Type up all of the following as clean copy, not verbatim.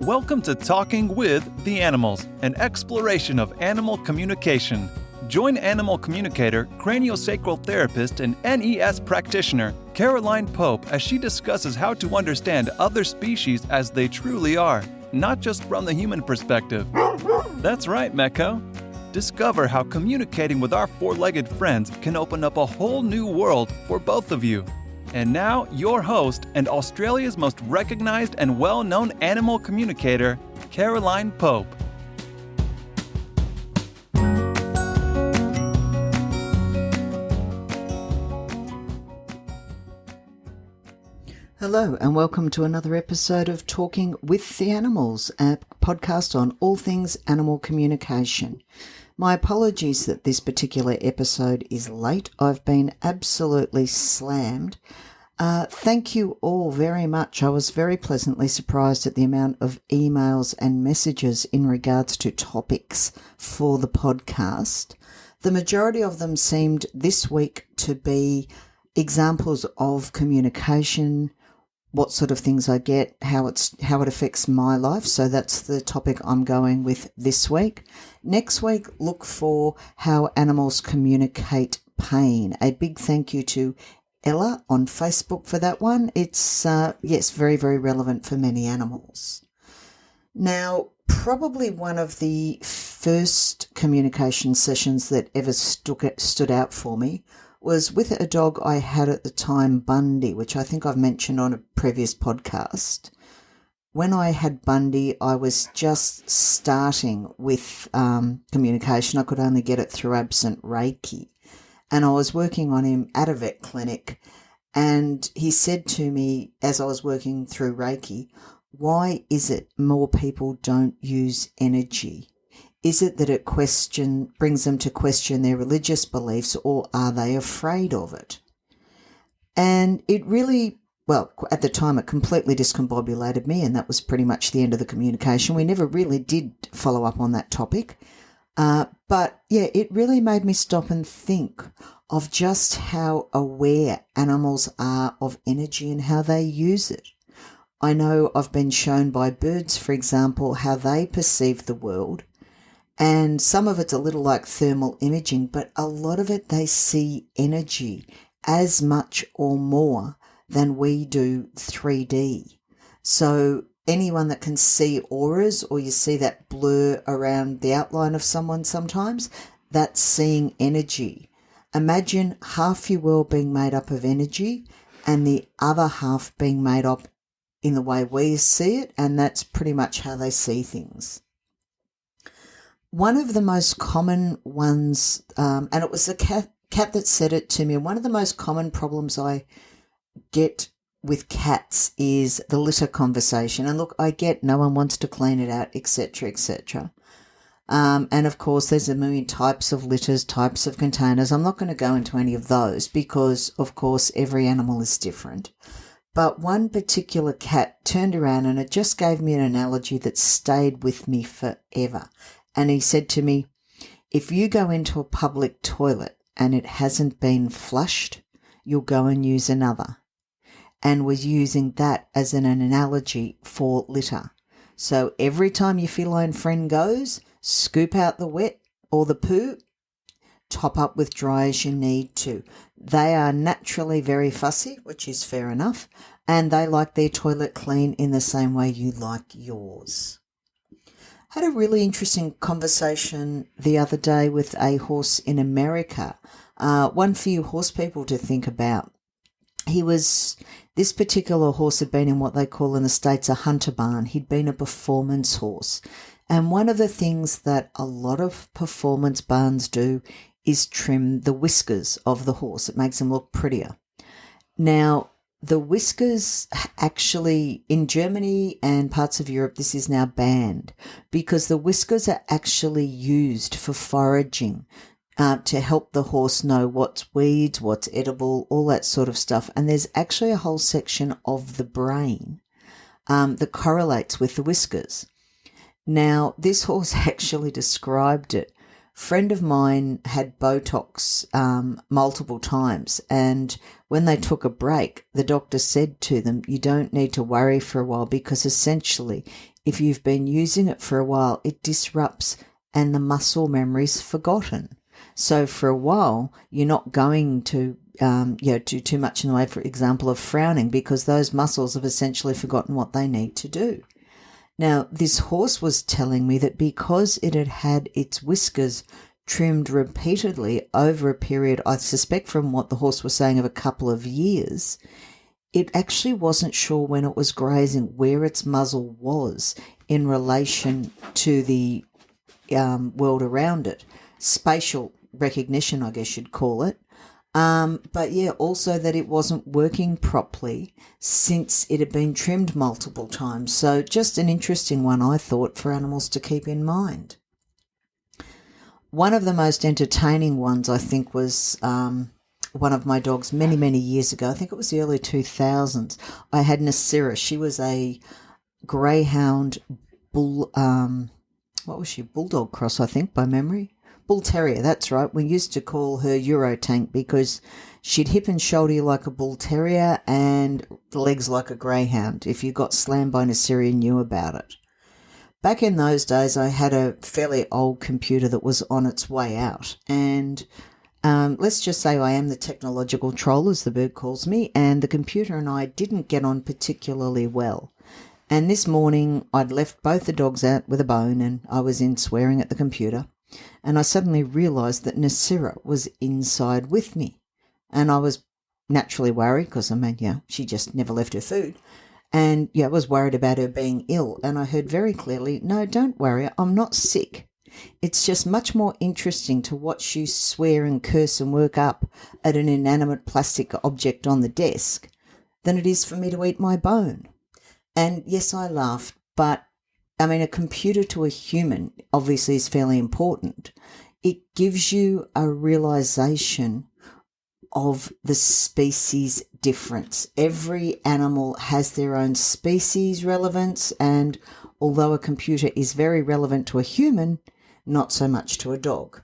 Welcome to Talking with the Animals, an exploration of animal communication. Join animal communicator, craniosacral therapist, and NES practitioner Caroline Pope as she discusses how to understand other species as they truly are, not just from the human perspective. That's right, Mecco. Discover how communicating with our four-legged friends can open up a whole new world for both of you. And now, your host and Australia's most recognized and well-known animal communicator, Caroline Pope. Hello and welcome to another episode of Talking with the Animals, a podcast on all things animal communication. My apologies that this particular episode is late. I've been absolutely slammed. Thank you all very much. I was very pleasantly surprised at the amount of emails and messages in regards to topics for the podcast. The majority of them seemed this week to be examples of communication, what sort of things I get, how it affects my life. So that's the topic I'm going with this week. Next week, look for how animals communicate pain. A big thank you to Ella on Facebook for that one. It's, very, very relevant for many animals. Now, probably one of the first communication sessions that ever stood out for me was with a dog I had at the time, Bundy, which I think I've mentioned on a previous podcast. When I had Bundy, I was just starting with communication. I could only get it through absent Reiki. And I was working on him at a vet clinic, and he said to me as I was working through Reiki, why is it more people don't use energy? Is it that it brings them to question their religious beliefs, or are they afraid of it? And it really, at the time it completely discombobulated me, and that was pretty much the end of the communication. We never really did follow up on that topic. It really made me stop and think of just how aware animals are of energy and how they use it. I know I've been shown by birds, for example, how they perceive the world. And some of it's a little like thermal imaging, but a lot of it they see energy as much or more than we do 3D. So anyone that can see auras, or you see that blur around the outline of someone sometimes, that's seeing energy. Imagine half your world being made up of energy and the other half being made up in the way we see it, and that's pretty much how they see things. One of the most common ones, and it was a cat that said it to me, one of the most common problems I get with cats is the litter conversation. And look, I get no one wants to clean it out, etc., etc. And of course, there's a million types of litters, types of containers. I'm not going to go into any of those because, of course, every animal is different. But one particular cat turned around and it just gave me an analogy that stayed with me forever. And he said to me, if you go into a public toilet and it hasn't been flushed, you'll go and use another. And was using that as an analogy for litter. So every time your feline friend goes, scoop out the wet or the poo, top up with dry as you need to. They are naturally very fussy, which is fair enough, and they like their toilet clean in the same way you like yours. Had a really interesting conversation the other day with a horse in America, one for you horse people to think about. This particular horse had been in what they call in the States a hunter barn. He'd been a performance horse. And one of the things that a lot of performance barns do is trim the whiskers of the horse. It makes them look prettier. Now, the whiskers actually, in Germany and parts of Europe, this is now banned because the whiskers are actually used for foraging. To help the horse know what's weeds, what's edible, all that sort of stuff. And there's actually a whole section of the brain that correlates with the whiskers. Now, this horse actually described it Friend of mine had Botox multiple times, and when they took a break, the doctor said to them, you don't need to worry for a while, because essentially if you've been using it for a while, it disrupts and the muscle memory's forgotten. So for a while, you're not going to do too much in the way, for example, of frowning, because those muscles have essentially forgotten what they need to do. Now, this horse was telling me that because it had had its whiskers trimmed repeatedly over a period, I suspect from what the horse was saying, of a couple of years, it actually wasn't sure when it was grazing where its muzzle was in relation to the world around it. Spatial recognition, I guess you'd call it. But yeah, also that it wasn't working properly since it had been trimmed multiple times. So just an interesting one, I thought, for animals to keep in mind. One of the most entertaining ones, I think, was one of my dogs many, many years ago. I think it was the early 2000s. I had Nasira. She was a greyhound bull, what was she? Bulldog cross, I think, by memory. Bull terrier, that's right. We used to call her Eurotank because she'd hip and shoulder you like a bull terrier and legs like a greyhound. If you got slammed by Nasira, you knew about it. Back in those days, I had a fairly old computer that was on its way out. And let's just say I am the technological troll, as the bird calls me, and the computer and I didn't get on particularly well. And this morning, I'd left both the dogs out with a bone and I was in swearing at the computer. And I suddenly realised that Nasira was inside with me. And I was naturally worried because, she just never left her food. And, I was worried about her being ill. And I heard very clearly, no, don't worry, I'm not sick. It's just much more interesting to watch you swear and curse and work up at an inanimate plastic object on the desk than it is for me to eat my bone. And yes, I laughed, but a computer to a human obviously is fairly important. It gives you a realization of the species difference. Every animal has their own species relevance, and although a computer is very relevant to a human, not so much to a dog.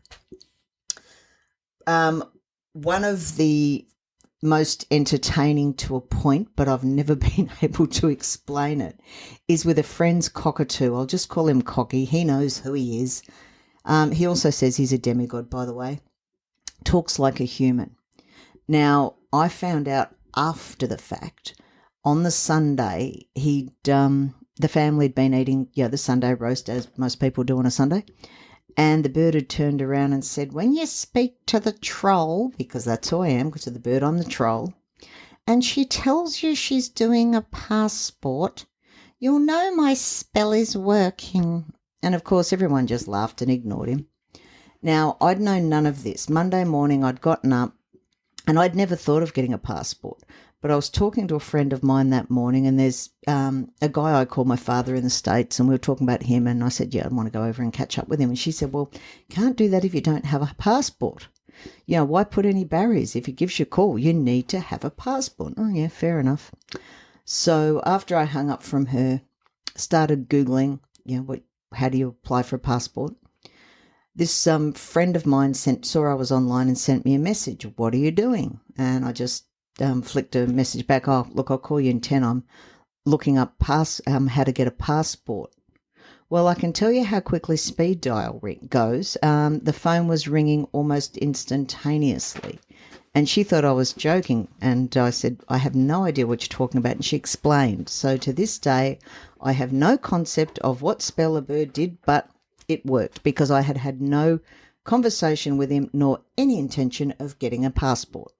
One of the most entertaining to a point, but I've never been able to explain it, is with a friend's cockatoo. I'll just call him Cocky. He knows who he is. He also says he's a demigod, by the way. Talks like a human. Now, I found out after the fact, on the Sunday, the family had been eating, the Sunday roast, as most people do on a Sunday. And the bird had turned around and said, when you speak to the troll, because that's who I am, because of the bird, I'm the troll, and she tells you she's doing a passport, you'll know my spell is working. And, of course, everyone just laughed and ignored him. Now, I'd known none of this. Monday morning, I'd gotten up, and I'd never thought of getting a passport. But I was talking to a friend of mine that morning, and there's a guy I call my father in the States, and we were talking about him, and I said, I want to go over and catch up with him. And she said, well, can't do that if you don't have a passport. Why put any barriers? If he gives you a call, you need to have a passport. Oh, yeah, fair enough. So after I hung up from her, started Googling, how do you apply for a passport? This friend of mine saw I was online and sent me a message. What are you doing? And I just flicked a message back. Oh, look, I'll call you in 10. I'm looking up how to get a passport. Well, I can tell you how quickly speed dial goes. The phone was ringing almost instantaneously. And she thought I was joking. And I said, I have no idea what you're talking about. And she explained. So to this day, I have no concept of what spell a bird did, but it worked because I had had no conversation with him nor any intention of getting a passport.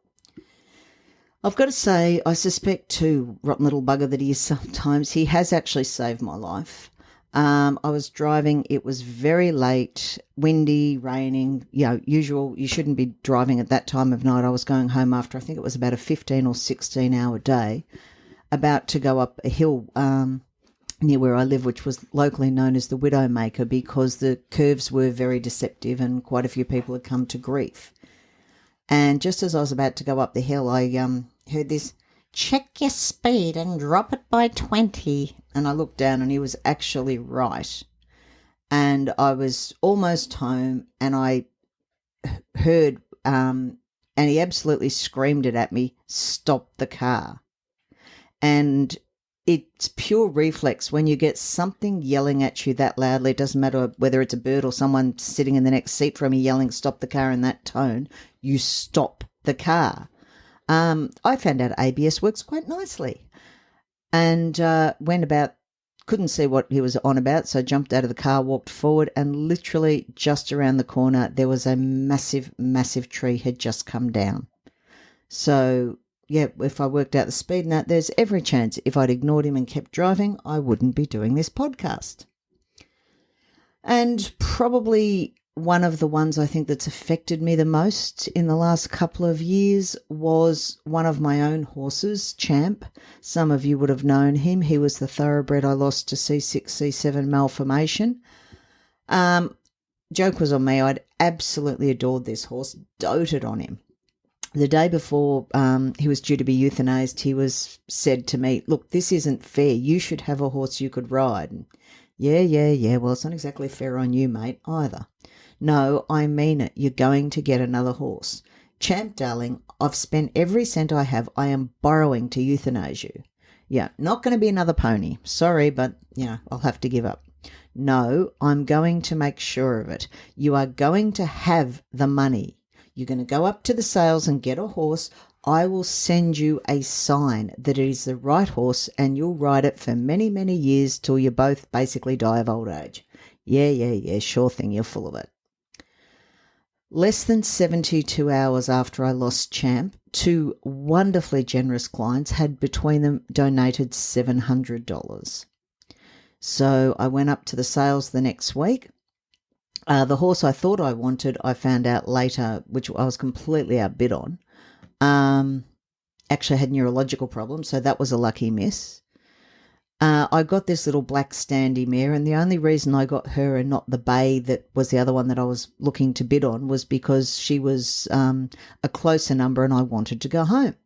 I've got to say, I suspect too, rotten little bugger that he is sometimes, he has actually saved my life. I was driving, it was very late, windy, raining, usual, you shouldn't be driving at that time of night. I was going home after, I think it was about a 15 or 16 hour day, about to go up a hill near where I live, which was locally known as the Widowmaker because the curves were very deceptive and quite a few people had come to grief. And just as I was about to go up the hill, I heard this, check your speed and drop it by 20. And I looked down and he was actually right. and I was almost home, and I heard, and he absolutely screamed it at me, "Stop the car." And it's pure reflex. When you get something yelling at you that loudly, it doesn't matter whether it's a bird or someone sitting in the next seat from you yelling, "Stop the car," in that tone, you stop the car. I found out ABS works quite nicely, and went about, couldn't see what he was on about, so jumped out of the car, walked forward, and literally just around the corner there was a massive, massive tree had just come down. So yeah, if I worked out the speed and that, there's every chance if I'd ignored him and kept driving, I wouldn't be doing this podcast. And probably one of the ones I think that's affected me the most in the last couple of years was one of my own horses, Champ. Some of you would have known him. He was the thoroughbred I lost to C6, C7 malformation. Joke was on me. I'd absolutely adored this horse, doted on him. The day before he was due to be euthanized, he was said to me, "Look, this isn't fair. You should have a horse you could ride." And yeah. Well, it's not exactly fair on you, mate, either. No, I mean it. You're going to get another horse. Champ, darling, I've spent every cent I have. I am borrowing to euthanize you. Yeah, not going to be another pony. Sorry, but, I'll have to give up. No, I'm going to make sure of it. You are going to have the money. You're going to go up to the sales and get a horse. I will send you a sign that it is the right horse, and you'll ride it for many, many years till you both basically die of old age. Yeah, sure thing, you're full of it. Less than 72 hours after I lost Champ, two wonderfully generous clients had between them donated $700. So I went up to the sales the next week. The horse I thought I wanted, I found out later, which I was completely outbid on, actually had neurological problems, so that was a lucky miss. I got this little black standy mare, and the only reason I got her and not the bay that was the other one that I was looking to bid on was because she was a closer number and I wanted to go home.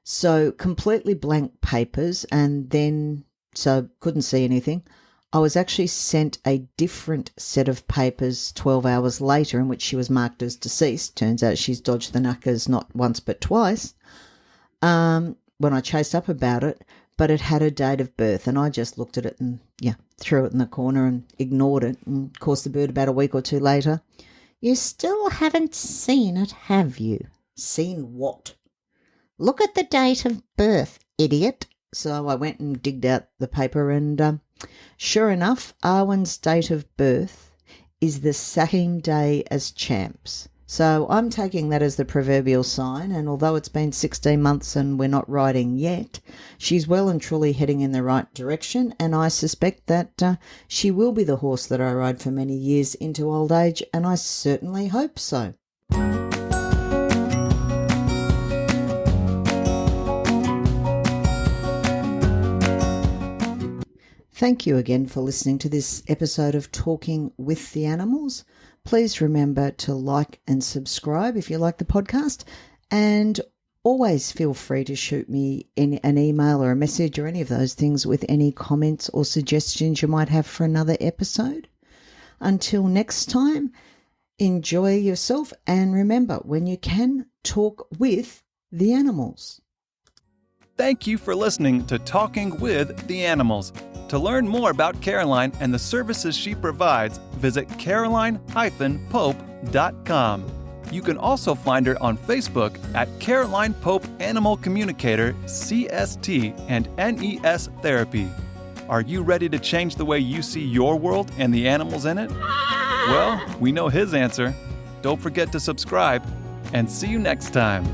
So completely blank papers, and then, so couldn't see anything. I was actually sent a different set of papers 12 hours later in which she was marked as deceased. Turns out she's dodged the knackers not once but twice when I chased up about it, but it had a date of birth, and I just looked at it and, threw it in the corner and ignored it. And, of course, the bird about a week or two later, "You still haven't seen it, have you?" "Seen what?" "Look at the date of birth, idiot." So I went and digged out the paper, and sure enough, Arwen's date of birth is the same day as Champ's. So I'm taking that as the proverbial sign, and although it's been 16 months and we're not riding yet, she's well and truly heading in the right direction, and I suspect that she will be the horse that I ride for many years into old age, and I certainly hope so. Thank you again for listening to this episode of Talking with the Animals. Please remember to like and subscribe if you like the podcast, and always feel free to shoot me an email or a message or any of those things with any comments or suggestions you might have for another episode. Until next time, enjoy yourself, and remember, when you can, talk with the animals. Thank you for listening to Talking with the Animals. To learn more about Caroline and the services she provides, visit caroline-pope.com. You can also find her on Facebook at Caroline Pope Animal Communicator, CST, and NES Therapy. Are you ready to change the way you see your world and the animals in it? Well, we know his answer. Don't forget to subscribe, and see you next time.